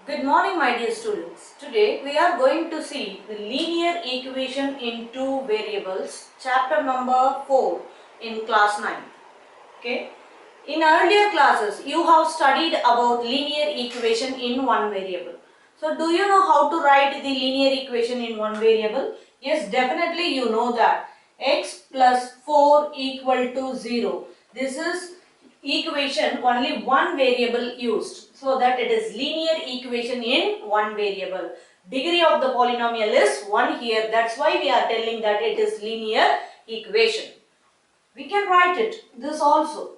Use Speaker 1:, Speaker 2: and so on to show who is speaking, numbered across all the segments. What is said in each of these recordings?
Speaker 1: Good morning, my dear students. Today we are going to see the linear equation in two variables, chapter number 4 in class 9. Okay. In earlier classes, you have studied about linear equation in one variable. So, do you know how to write the linear equation in one variable? Yes, definitely you know that. X plus 4 equal to 0. This is equation only one variable used. So that it is linear equation in one variable. Degree of the polynomial is 1 here. That's why we are telling that it is linear equation. We can write it this also.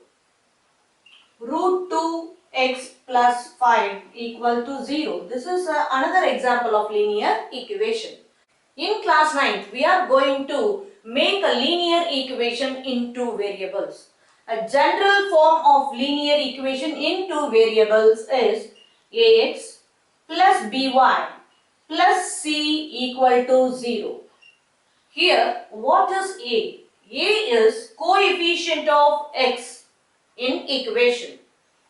Speaker 1: Root 2x plus 5 equal to 0. This is another example of linear equation. In class 9th, we are going to make a linear equation in two variables. A general form of linear equation in two variables is ax plus by plus c equal to 0. Here, what is a? A is coefficient of x in equation.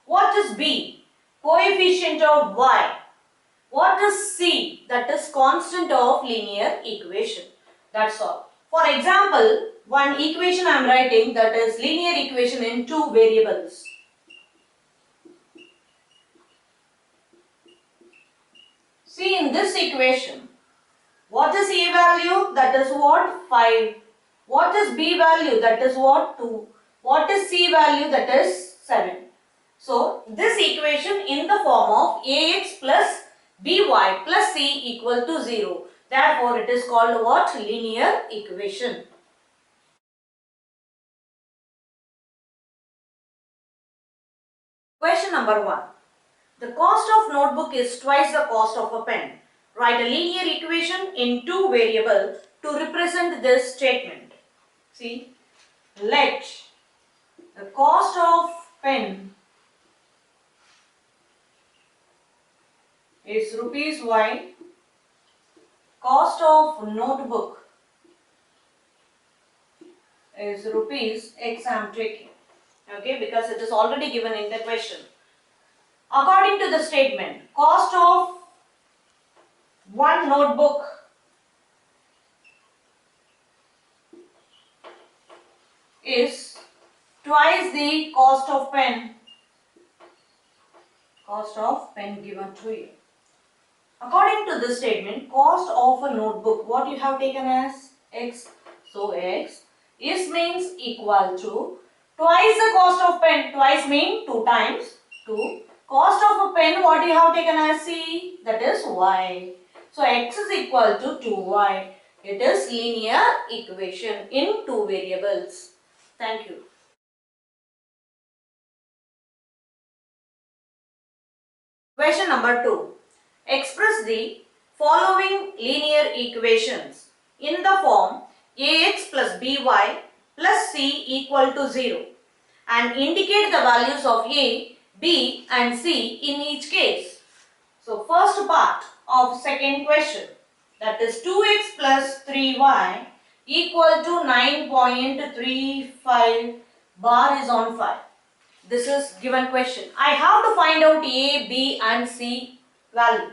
Speaker 1: What is b? Coefficient of y. What is c? That is constant of linear equation. That's all. For example, one equation I am writing, that is linear equation in two variables. See, in this equation, what is a value? That is what? 5. What is b value? That is what? 2. What is c value? That is 7. So, this equation in the form of ax plus by plus c equal to 0. Therefore, it is called what? Linear equation. Question number 1. The cost of notebook is twice the cost of a pen. Write a linear equation in two variables to represent this statement. See, let the cost of pen is rupees y, cost of notebook is rupees x I am taking. Okay, because it is already given in the question. According to the statement, cost of one notebook is twice the cost of pen given to you. According to this statement, cost of a notebook, what you have taken as x, so x is means equal to twice the cost of pen, twice mean 2 times 2. Cost of a pen, what you have taken as c, that is y. So x is equal to 2y. It is linear equation in two variables. Thank you. Question number 2. Express the following linear equations in the form ax plus by plus c equal to 0 and indicate the values of a, b and c in each case. So first part of second question, that is 2x plus 3y equal to 9.35 bar is on 5. This is given question. I have to find out a, b and c value.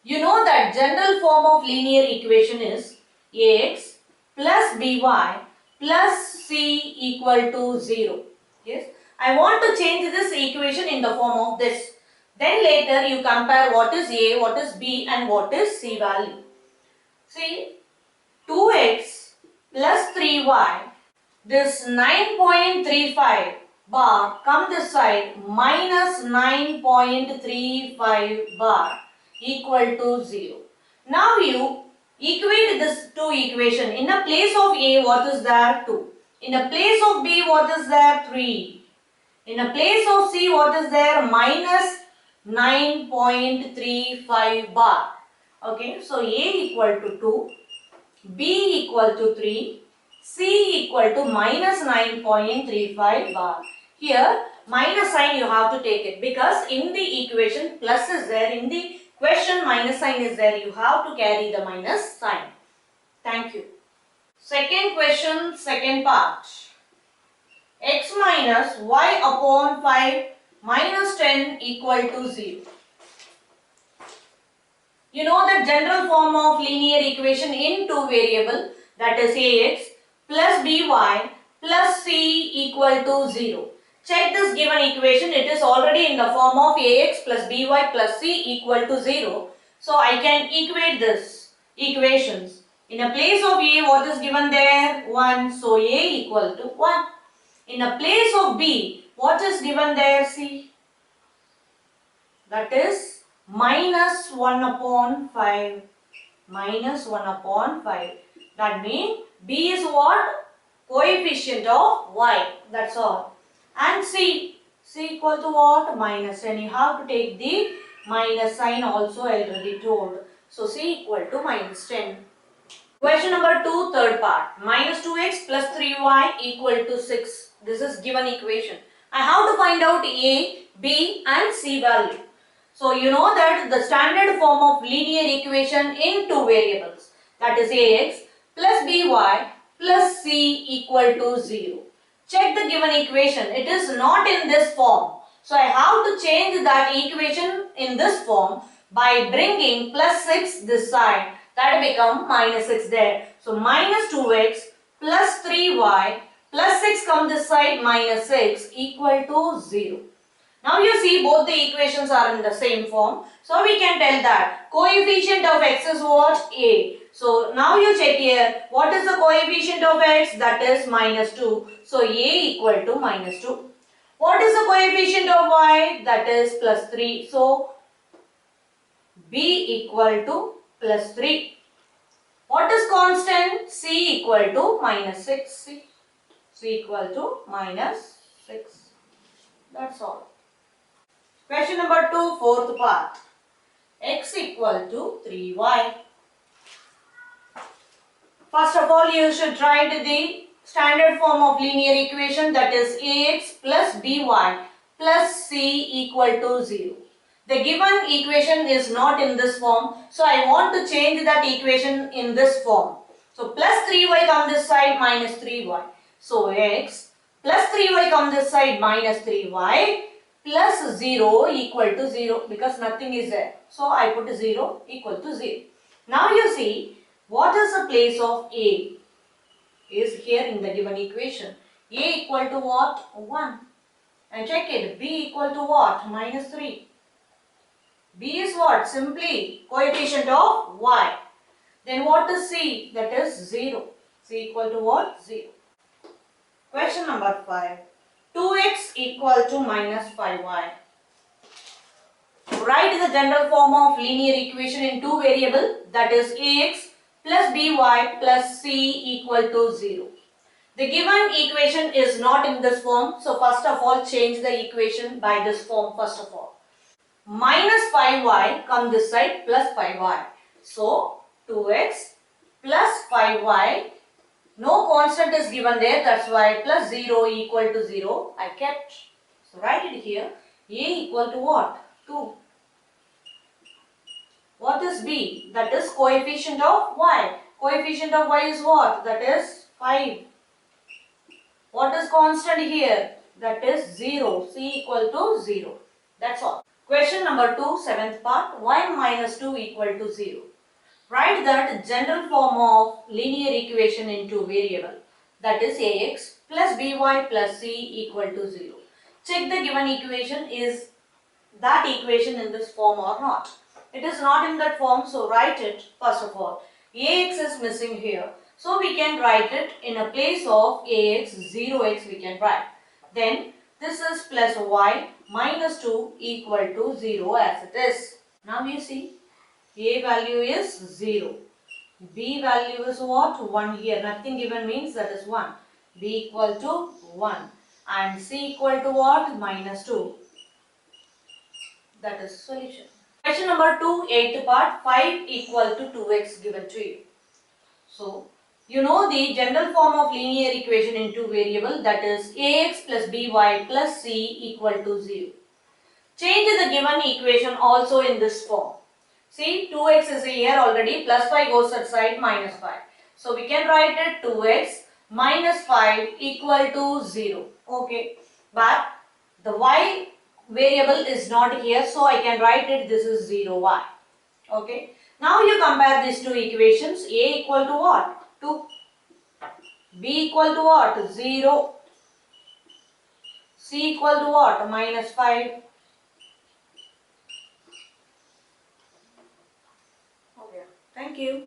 Speaker 1: You know that general form of linear equation is ax plus by plus c equal to 0. Yes. I want to change this equation in the form of this. Then later you compare what is a, what is b and what is c value. See, 2x plus 3y, this 9.35 bar come this side minus 9.35 bar equal to 0. Now you equate this two equation. In the place of a, what is there? 2. In the place of b, what is there? 3. In the place of c, what is there? Minus 9.35 bar. Okay, so a equal to 2, b equal to 3, c equal to minus 9.35 bar. Here minus sign you have to take it because in the equation plus is there, in the question minus sign is there, you have to carry the minus sign. Thank you. Second question, second part. X minus y upon 5 minus 10 equal to 0. You know the general form of linear equation in two variable, that is ax plus by plus c equal to 0. Check this given equation, it is already in the form of ax plus by plus c equal to 0. So I can equate this equations. In a place of a, what is given there? 1. So a equal to 1. In a place of b, what is given there? C. That is minus 1 upon 5. Minus 1 upon 5. That means b is what? Coefficient of y. That's all. And c. C equal to what? Minus 10. You have to take the minus sign also, I already told. So c equal to minus 10. Question number 2, third part. Minus 2x plus 3y equal to 6. This is given equation. I have to find out a, b and c value. So you know that the standard form of linear equation in two variables, that is ax plus by plus c equal to 0. Check the given equation. It is not in this form. So I have to change that equation in this form by bringing plus 6 this side. That become minus 6 there. So minus 2x plus 3y plus 6 come this side, minus 6 equal to 0. Now you see both the equations are in the same form. So we can tell that coefficient of x is what? A. So now you check here, what is the coefficient of x? That is minus 2. So a equal to minus 2. What is the coefficient of y? That is plus 3. So b equal to plus 3. What is constant? C equal to minus 6. C equal to minus 6. That's all. Question number 2, fourth part. X equal to 3y. First of all, you should write the standard form of linear equation, that is ax plus by plus c equal to 0. The given equation is not in this form, so I want to change that equation in this form. So plus 3y come this side, minus 3y. So x plus 3y come this side, minus 3y plus 0 equal to 0, because nothing is there. So I put 0 equal to 0. Now you see, what is the place of a? Is here in the given equation. A equal to what? 1. And check it, b equal to what? Minus 3. B is what? Simply coefficient of y. Then what is C? That is 0. C equal to what? 0. Question number 5. 2x equal to minus 5y. Write the general form of linear equation in two variable, that is ax plus by plus c equal to 0. The given equation is not in this form, so first of all change the equation by this form first of all. Minus 5y come this side, plus 5y. So 2x plus 5y, no constant is given there, that's why plus 0 equal to 0 I kept. So write it here, a equal to what? 2. What is b? That is coefficient of y. Coefficient of y is what? That is 5. What is constant here? That is 0. C equal to 0. That's all. Question number 2, seventh part. Y minus 2 equal to 0. Write that general form of linear equation in two variable. That is ax plus by plus c equal to 0. Check the given equation, is that equation in this form or not. It is not in that form, so write it first of all. Ax is missing here. So we can write it in a place of ax, 0x we can write. Then this is plus y minus 2 equal to 0 as it is. Now you see, a value is 0. B value is what? 1 here. Nothing given means that is 1. B equal to 1. And C equal to what? Minus 2. That is solution. Question number 2, 8th part. 5 equal to 2x given to you. So, you know the general form of linear equation in two variable, that is ax plus by plus c equal to 0. Change the given equation also in this form. See, 2x is here already, plus 5 goes outside, minus 5. So we can write it 2x minus 5 equal to 0. Okay, but the y variable is not here, so I can write it, this is 0y. Okay. Now you compare these two equations. A equal to what? 2. B equal to what? 0. C equal to what? -5. Okay. Thank you.